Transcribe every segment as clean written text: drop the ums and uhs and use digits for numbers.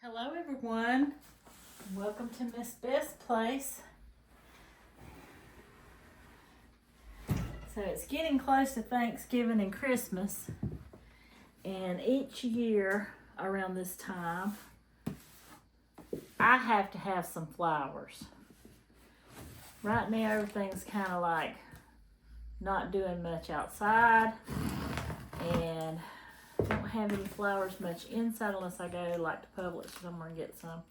Hello everyone, welcome to Miss Beth's place. So it's getting close to Thanksgiving and Christmas, and each year around this time I have to have some flowers. Right now everything's kind of like not doing much outside, and don't have any flowers much inside unless I go like to Publix somewhere and get some.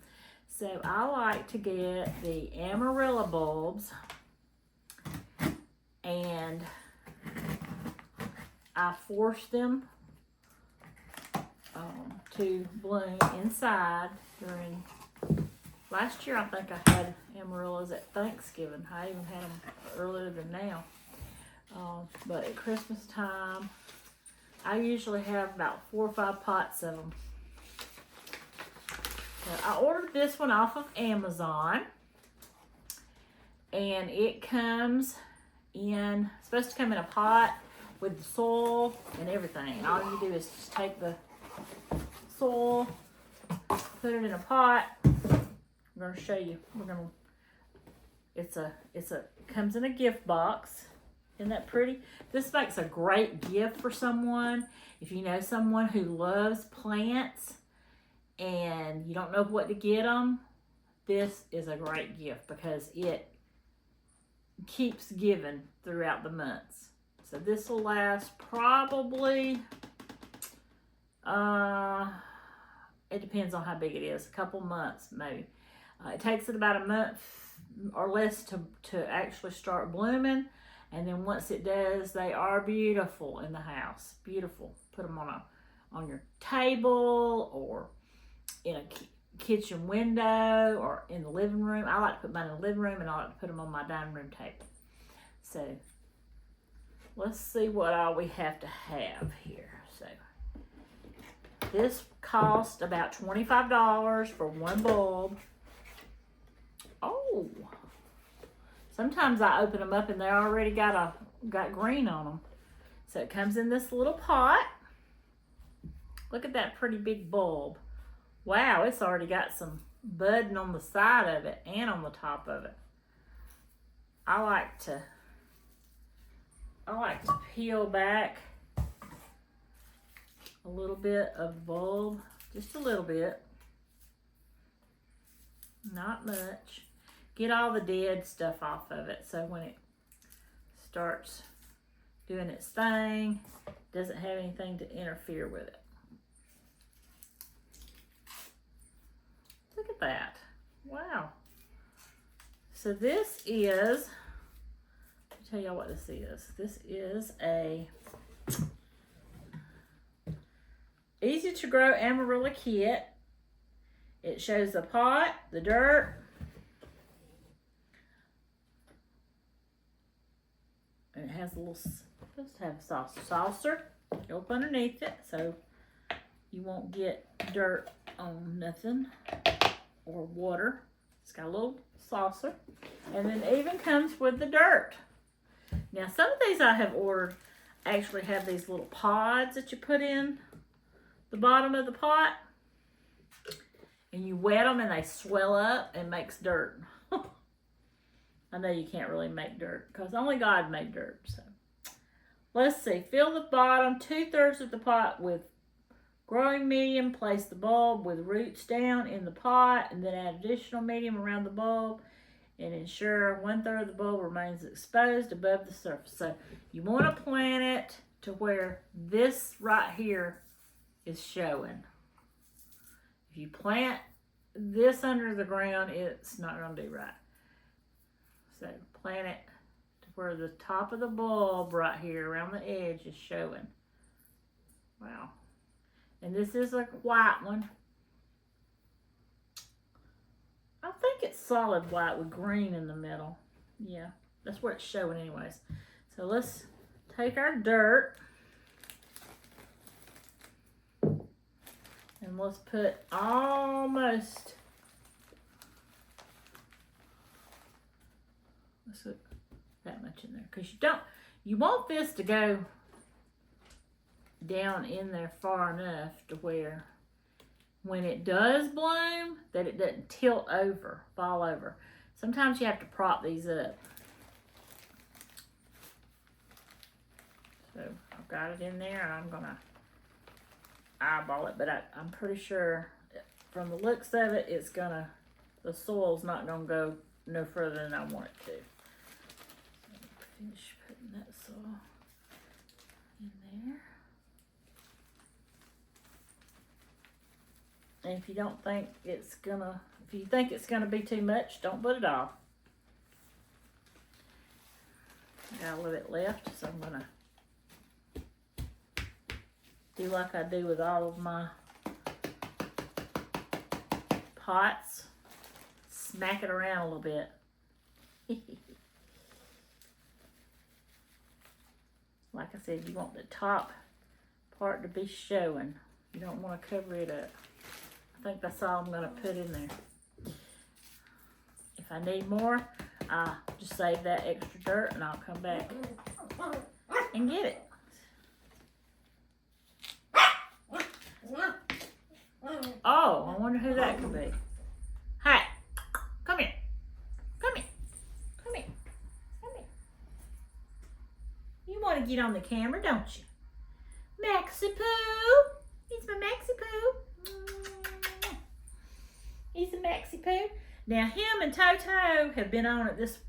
So I like to get the Amaryllis bulbs, and I force them to bloom inside during, last year I think I had Amaryllis at Thanksgiving. I even had them earlier than now. But at Christmas time, I usually have about 4 or 5 pots of them. So I ordered this one off of Amazon, and it comes in, it's supposed to come in a pot with the soil and everything. And all you do is just take the soil, put it in a pot. I'm going to show you. Comes in a gift box. Isn't that pretty? This makes a great gift for someone. If you know someone who loves plants and you don't know what to get them, this is a great gift because it keeps giving throughout the months. So this will last probably, it depends on how big it is, a couple months maybe. It takes it about a month or less to actually start blooming. And then once it does, they are beautiful in the house. Beautiful. Put them on your table or in a kitchen window or in the living room. I like to put mine in the living room, and I like to put them on my dining room table. So let's see what all we have to have here. So this cost about $25 for one bulb. Oh. Sometimes I open them up and they already got green on them. So it comes in this little pot. Look at that pretty big bulb. Wow, it's already got some budding on the side of it and on the top of it. I like to peel back a little bit of the bulb, just a little bit. Not much. Get all the dead stuff off of it, so when it starts doing its thing, it doesn't have anything to interfere with it. Look at that. Wow. So this is, let me tell y'all what this is. This is a easy to grow Amaryllis kit. It shows the pot, the dirt, and it has a little, supposed to have a saucer up underneath it, so you won't get dirt on nothing or water. It's got a little saucer, and then it even comes with the dirt. Now some of these I have ordered actually have these little pods that you put in the bottom of the pot, and you wet them and they swell up and makes dirt. I know you can't really make dirt because only God made dirt. So let's see. Fill the bottom 2/3 of the pot with growing medium. Place the bulb with roots down in the pot, and then add additional medium around the bulb, and ensure 1/3 of the bulb remains exposed above the surface. So you want to plant it to where this right here is showing. If you plant this under the ground, it's not going to do right. So plant it to where the top of the bulb right here around the edge is showing. Wow. And this is a white one. I think it's solid white with green in the middle. Yeah, that's where it's showing anyways. So let's take our dirt and let's put almost, let's put that much in there, because you want this to go down in there far enough to where when it does bloom, that it doesn't tilt over, fall over. Sometimes you have to prop these up. So I've got it in there, and I'm gonna eyeball it, but I'm pretty sure from the looks of it, the soil's not gonna go no further than I want it to. So finish putting that soil in there. And if you think it's gonna be too much, don't put it all. I got a little bit left, so I'm gonna do like I do with all of my pots. Smack it around a little bit. Like I said, you want the top part to be showing. You don't want to cover it up. I think that's all I'm going to put in there. If I need more, I'll just save that extra dirt and I'll come back and get it. Oh, I wonder who that could be. Hey, come here. Come here. Come here. Come here. You want to get on the camera, don't you? Maxie Poo. He's my Maxie Poo. He's a Maxie Poo. Now, him and Toto have been on it this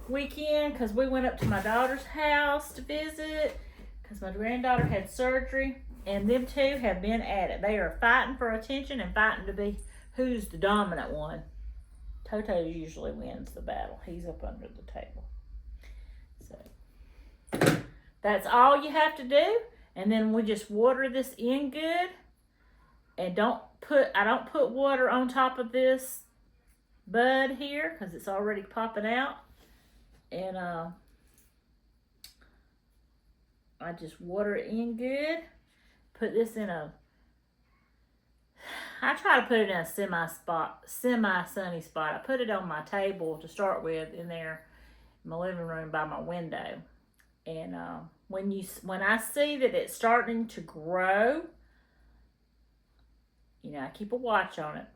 weekend because we went up to my daughter's house to visit because my granddaughter had surgery. And them two have been at it. They are fighting for attention and fighting to be who's the dominant one. Toto usually wins the battle. He's up under the table. So that's all you have to do. And then we just water this in good. And I don't put water on top of this bud here because it's already popping out. And I just water it in good. Put this in I try to put it in a semi-sunny spot. I put it on my table to start with in there in my living room by my window. And when I see that it's starting to grow, I keep a watch on it.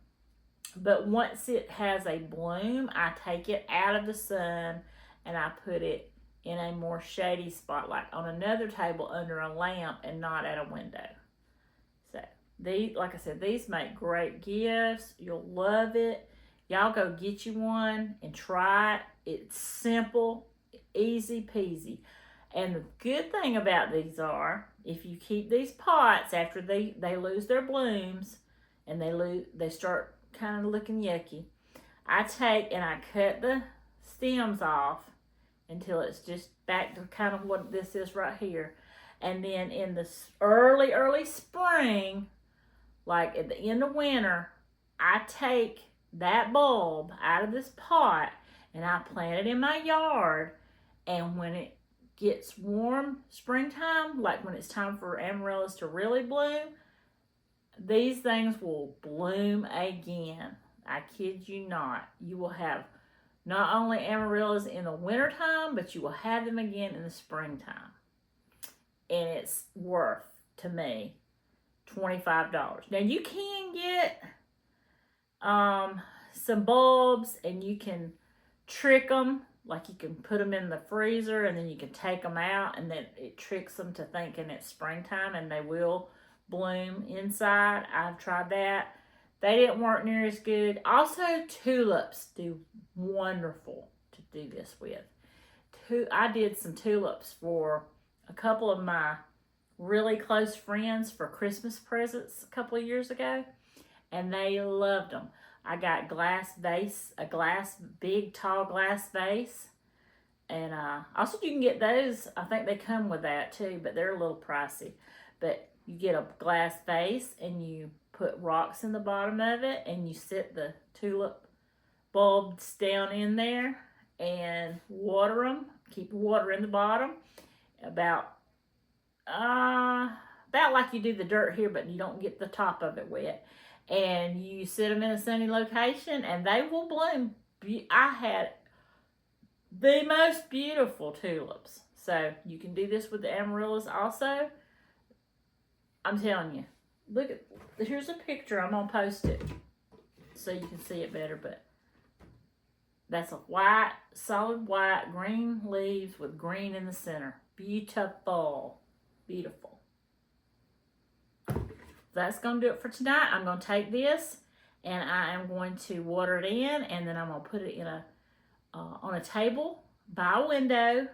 But once it has a bloom, I take it out of the sun and I put it in a more shady spot, like on another table under a lamp and not at a window. So like I said, these make great gifts. You'll love it. Y'all go get you one and try it. It's simple, easy peasy. And the good thing about these are, if you keep these pots after they lose their blooms and they start kind of looking yucky, I take and I cut the stems off until it's just back to kind of what this is right here. And then in the early spring, like at the end of winter, I take that bulb out of this pot and I plant it in my yard. And when it gets warm, springtime, like when it's time for amaryllis to really bloom, these things will bloom again. I kid you not. You will have not only amaryllis in the wintertime, but you will have them again in the springtime. And it's worth, to me, $25. Now, you can get some bulbs and you can trick them. Like you can put them in the freezer and then you can take them out and then it tricks them to thinking it's springtime and they will bloom inside. I've tried that. They didn't work near as good. Also, tulips do wonderful to do this with. I did some tulips for a couple of my really close friends for Christmas presents a couple of years ago, and they loved them. I got a big tall glass vase, and also you can get those. I think they come with that too, but they're a little pricey. But you get a glass vase and you put rocks in the bottom of it and you set the tulip bulbs down in there and water them. Keep water in the bottom about like you do the dirt here, but you don't get the top of it wet. And you set them in a sunny location and they will bloom. I had the most beautiful tulips. So you can do this with the amaryllis also. I'm telling you, look at, here's a picture. I'm gonna post it so you can see it better, but that's a white, solid white, green leaves with green in the center. Beautiful. Beautiful. That's gonna do it for tonight. I'm gonna take this and I am going to water it in, and then I'm gonna put it in a on a table by a window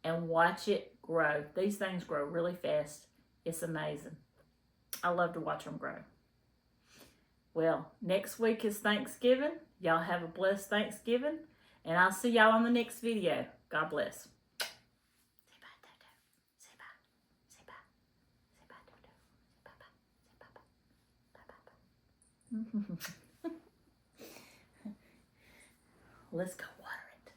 and watch it grow. These things grow really fast. It's amazing. I love to watch them grow. Well, next week is Thanksgiving. Y'all have a blessed Thanksgiving, and I'll see y'all on the next video. God bless. Say bye, Dodo. Say bye. Say bye. Say bye, Dodo. Say bye-bye. Say bye-bye. Bye-bye. Let's go water it.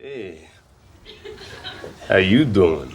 Hey, how you doing?